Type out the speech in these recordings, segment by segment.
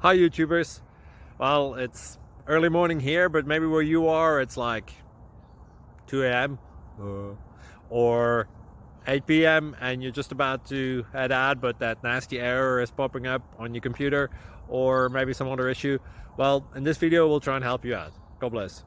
Hi YouTubers. Well, it's early morning here, but maybe where you are it's like 2 a.m. or 8 p.m. and you're just about to head out, but that nasty error is popping up on your computer, or maybe some other issue. Well, in this video we'll try and help you out. God bless.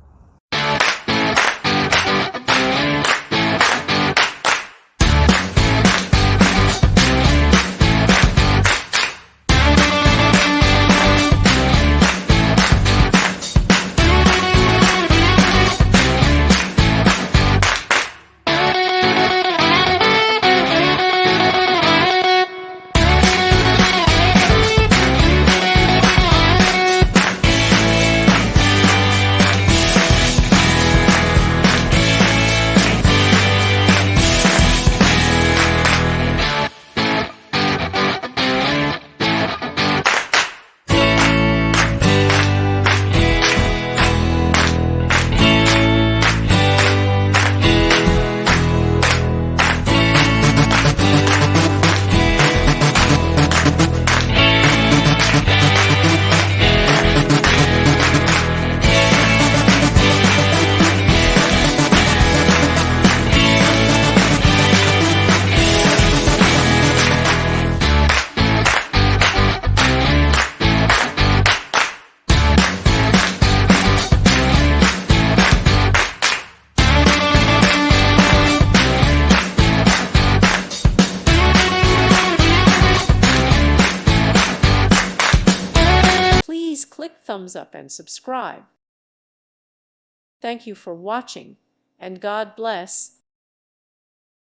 Please click thumbs up and subscribe. Thank you for watching, and God bless.